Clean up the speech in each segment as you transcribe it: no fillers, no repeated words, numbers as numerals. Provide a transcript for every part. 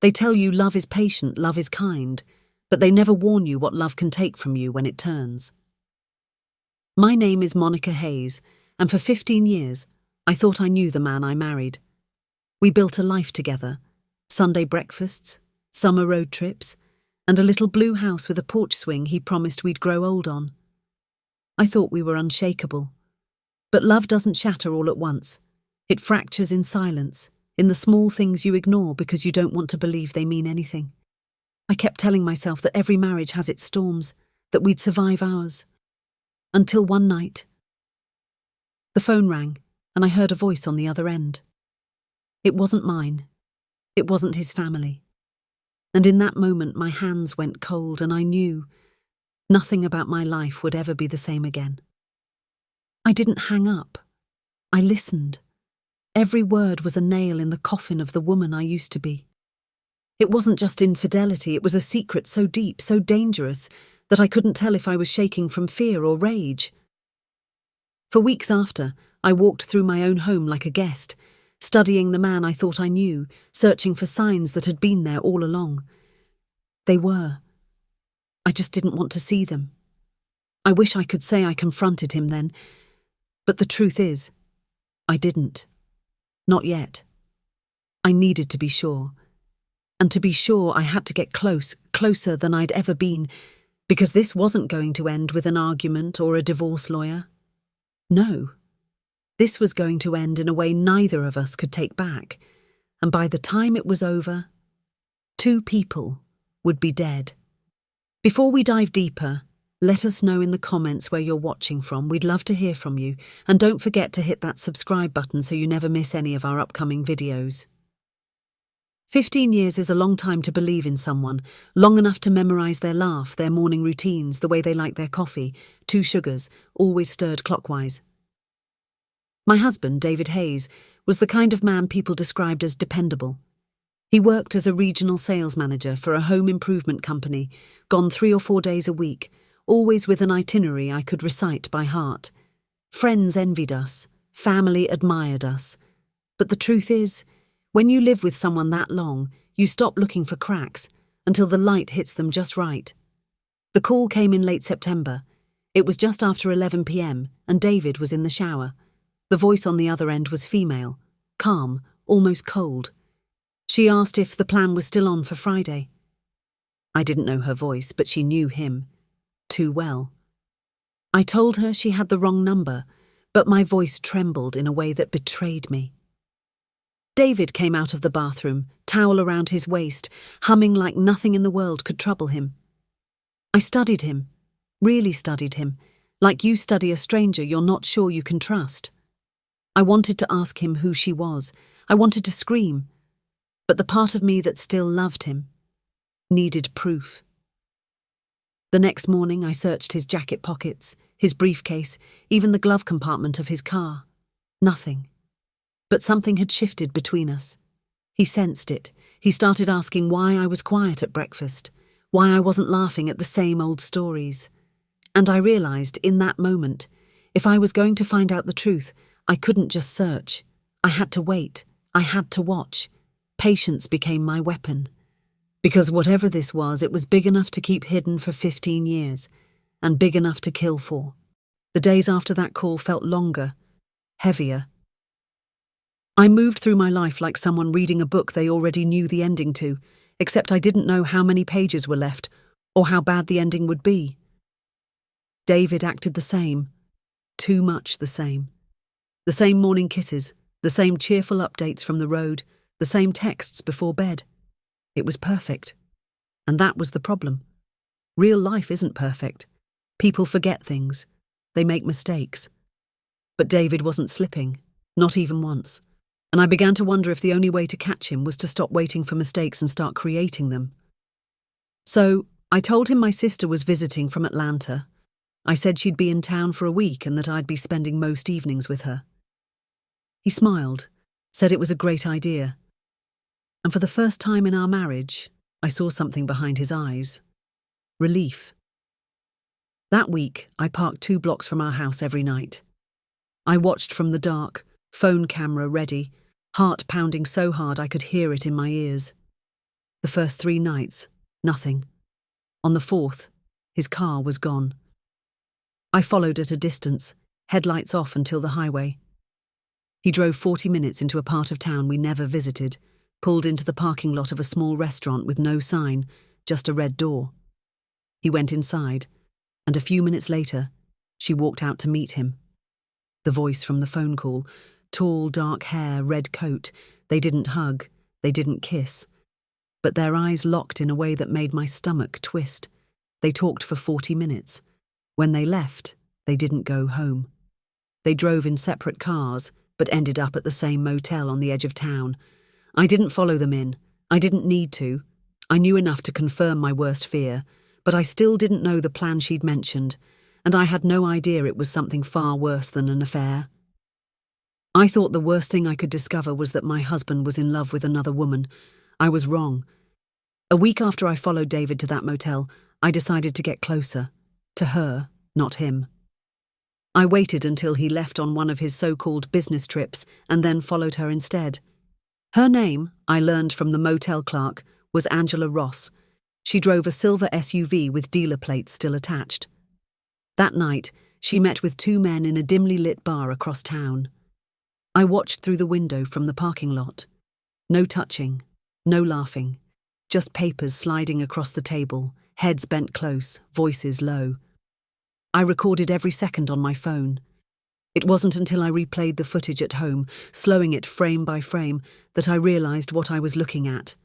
They tell you love is patient, love is kind, but they never warn you what love can take from you when it turns. My name is Monica Hayes, and for 15 years, I thought I knew the man I married. We built a life together, Sunday breakfasts, summer road trips, and a little blue house with a porch swing he promised we'd grow old on. I thought we were unshakable. But love doesn't shatter all at once. It fractures in silence, in the small things you ignore because you don't want to believe they mean anything. I kept telling myself that every marriage has its storms, that we'd survive ours. Until one night, the phone rang, and I heard a voice on the other end. It wasn't mine. It wasn't his family. And in that moment, my hands went cold, and I knew nothing about my life would ever be the same again. I didn't hang up. I listened. Every word was a nail in the coffin of the woman I used to be. It wasn't just infidelity, it was a secret so deep, so dangerous, that I couldn't tell if I was shaking from fear or rage. For weeks after, I walked through my own home like a guest, studying the man I thought I knew, searching for signs that had been there all along. They were. I just didn't want to see them. I wish I could say I confronted him then, but the truth is, I didn't. Not yet. I needed to be sure. And to be sure, I had to get closer than I'd ever been, because this wasn't going to end with an argument or a divorce lawyer. No. This was going to end in a way neither of us could take back, and by the time it was over, 2 people would be dead. Before we dive deeper, let us know in the comments where you're watching from. We'd love to hear from you, and don't forget to hit that subscribe button so you never miss any of our upcoming videos. 15 years is a long time to believe in someone, long enough to memorize their laugh, their morning routines, the way they like their coffee, 2 sugars, always stirred clockwise. My husband, David Hayes, was the kind of man people described as dependable. He worked as a regional sales manager for a home improvement company, gone 3 or 4 days a week, always with an itinerary I could recite by heart. Friends envied us, family admired us. But the truth is, when you live with someone that long, you stop looking for cracks until the light hits them just right. The call came in late September. It was just after 11 p.m, and David was in the shower. The voice on the other end was female, calm, almost cold. She asked if the plan was still on for Friday. I didn't know her voice, but she knew him too well. I told her she had the wrong number, but my voice trembled in a way that betrayed me. David came out of the bathroom, towel around his waist, humming like nothing in the world could trouble him. I studied him, really studied him, like you study a stranger you're not sure you can trust. I wanted to ask him who she was. I wanted to scream. But the part of me that still loved him needed proof. The next morning I searched his jacket pockets, his briefcase, even the glove compartment of his car. Nothing. But something had shifted between us. He sensed it. He started asking why I was quiet at breakfast, why I wasn't laughing at the same old stories. And I realized in that moment, if I was going to find out the truth, I couldn't just search. I had to wait. I had to watch. Patience became my weapon. Because whatever this was, it was big enough to keep hidden for 15 years, and big enough to kill for. The days after that call felt longer, heavier. I moved through my life like someone reading a book they already knew the ending to, except I didn't know how many pages were left, or how bad the ending would be. David acted the same. Too much the same. The same morning kisses, the same cheerful updates from the road, the same texts before bed. It was perfect. And that was the problem. Real life isn't perfect. People forget things. They make mistakes. But David wasn't slipping, not even once. And I began to wonder if the only way to catch him was to stop waiting for mistakes and start creating them. So, I told him my sister was visiting from Atlanta. I said she'd be in town for a week and that I'd be spending most evenings with her. He smiled, said it was a great idea. And for the first time in our marriage, I saw something behind his eyes. Relief. That week, I parked 2 blocks from our house every night. I watched from the dark, phone camera ready, heart pounding so hard I could hear it in my ears. The first 3 nights, nothing. On the 4th, his car was gone. I followed at a distance, headlights off until the highway. He drove 40 minutes into a part of town we never visited, pulled into the parking lot of a small restaurant with no sign, just a red door. He went inside, and a few minutes later, she walked out to meet him. The voice from the phone call, tall, dark hair, red coat, they didn't hug, they didn't kiss. But their eyes locked in a way that made my stomach twist. They talked for 40 minutes. When they left, they didn't go home. They drove in separate cars, but ended up at the same motel on the edge of town. I didn't follow them in. I didn't need to. I knew enough to confirm my worst fear, but I still didn't know the plan she'd mentioned, and I had no idea it was something far worse than an affair. I thought the worst thing I could discover was that my husband was in love with another woman. I was wrong. A week after I followed David to that motel, I decided to get closer. To her, not him. I waited until he left on one of his so-called business trips and then followed her instead. Her name, I learned from the motel clerk, was Angela Ross. She drove a silver SUV with dealer plates still attached. That night, she met with 2 men in a dimly lit bar across town. I watched through the window from the parking lot. No touching, no laughing, just papers sliding across the table, heads bent close, voices low. I recorded every second on my phone. It wasn't until I replayed the footage at home, slowing it frame by frame, that I realized what I was looking at.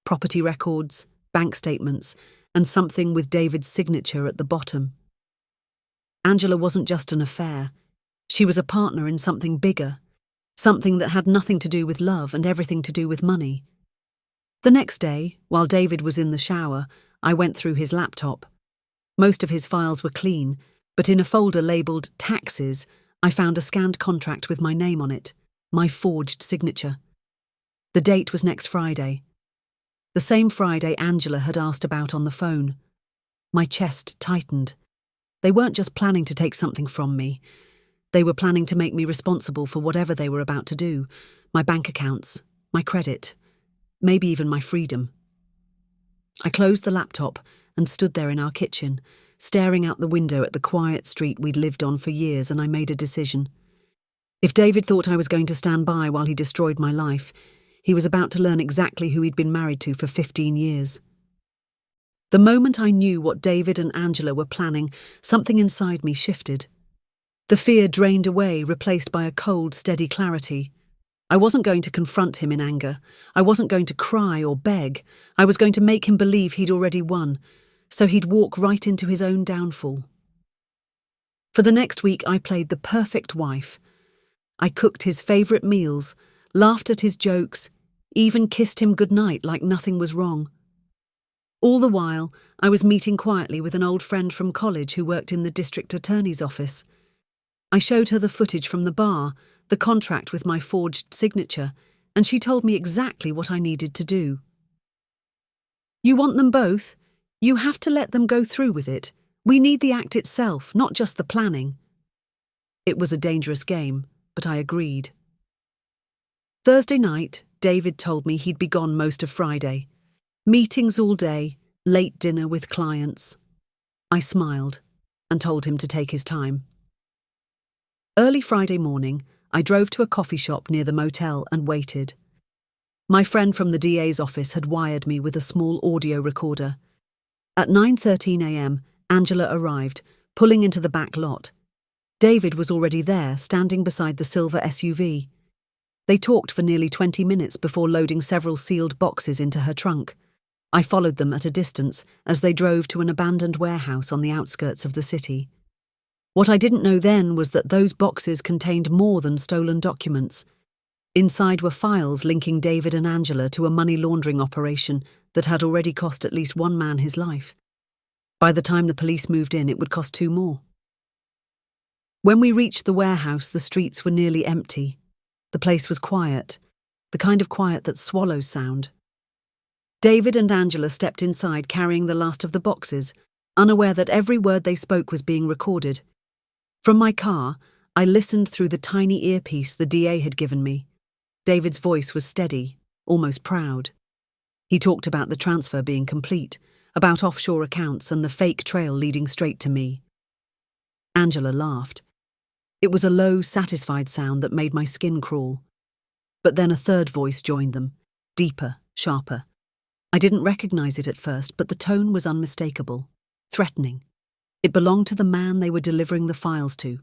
Property records, bank statements, and something with David's signature at the bottom. Angela wasn't just an affair. She was a partner in something bigger, something that had nothing to do with love and everything to do with money. The next day, while David was in the shower, I went through his laptop. Most of his files were clean, but in a folder labelled Taxes, I found a scanned contract with my name on it, my forged signature. The date was next Friday. The same Friday Angela had asked about on the phone. My chest tightened. They weren't just planning to take something from me. They were planning to make me responsible for whatever they were about to do, my bank accounts, my credit, maybe even my freedom. I closed the laptop and stood there in our kitchen, staring out the window at the quiet street we'd lived on for years, and I made a decision. If David thought I was going to stand by while he destroyed my life, he was about to learn exactly who he'd been married to for 15 years. The moment I knew what David and Angela were planning, something inside me shifted. The fear drained away, replaced by a cold, steady clarity. I wasn't going to confront him in anger. I wasn't going to cry or beg. I was going to make him believe he'd already won, so he'd walk right into his own downfall. For the next week, I played the perfect wife. I cooked his favourite meals, laughed at his jokes, even kissed him goodnight like nothing was wrong. All the while, I was meeting quietly with an old friend from college who worked in the district attorney's office. I showed her the footage from the bar, the contract with my forged signature, and she told me exactly what I needed to do. "You want them both? You have to let them go through with it. We need the act itself, not just the planning." It was a dangerous game, but I agreed. Thursday night, David told me he'd be gone most of Friday. Meetings all day, late dinner with clients. I smiled and told him to take his time. Early Friday morning, I drove to a coffee shop near the motel and waited. My friend from the DA's office had wired me with a small audio recorder. At 9:13 a.m, Angela arrived, pulling into the back lot. David was already there, standing beside the silver SUV. They talked for nearly 20 minutes before loading several sealed boxes into her trunk. I followed them at a distance as they drove to an abandoned warehouse on the outskirts of the city. What I didn't know then was that those boxes contained more than stolen documents. Inside were files linking David and Angela to a money laundering operation that had already cost at least one man his life. By the time the police moved in, it would cost 2 more. When we reached the warehouse, the streets were nearly empty. The place was quiet, the kind of quiet that swallows sound. David and Angela stepped inside carrying the last of the boxes, unaware that every word they spoke was being recorded. From my car, I listened through the tiny earpiece the DA had given me. David's voice was steady, almost proud. He talked about the transfer being complete, about offshore accounts and the fake trail leading straight to me. Angela laughed. It was a low, satisfied sound that made my skin crawl. But then a third voice joined them, deeper, sharper. I didn't recognize it at first, but the tone was unmistakable, threatening. It belonged to the man they were delivering the files to,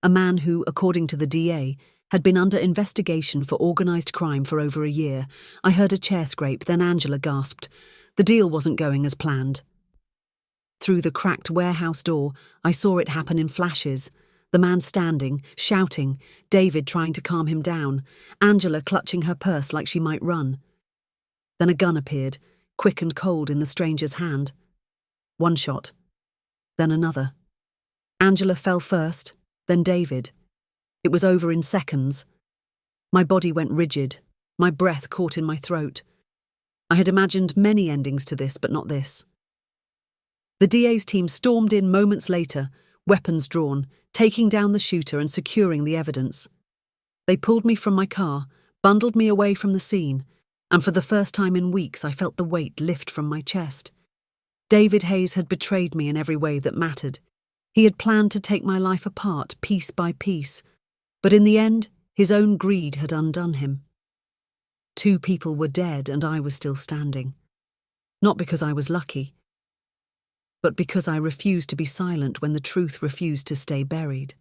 a man who, according to the DA, had been under investigation for organized crime for over a year. I heard a chair scrape, then Angela gasped. The deal wasn't going as planned. Through the cracked warehouse door, I saw it happen in flashes. The man standing, shouting, David trying to calm him down, Angela clutching her purse like she might run. Then a gun appeared, quick and cold in the stranger's hand. One shot, then another. Angela fell first, then David. It was over in seconds. My body went rigid, my breath caught in my throat. I had imagined many endings to this, but not this. The DA's team stormed in moments later, weapons drawn, taking down the shooter and securing the evidence. They pulled me from my car, bundled me away from the scene, and for the first time in weeks I felt the weight lift from my chest. David Hayes had betrayed me in every way that mattered. He had planned to take my life apart, piece by piece, but in the end, his own greed had undone him. 2 people were dead and I was still standing. Not because I was lucky, but because I refused to be silent when the truth refused to stay buried.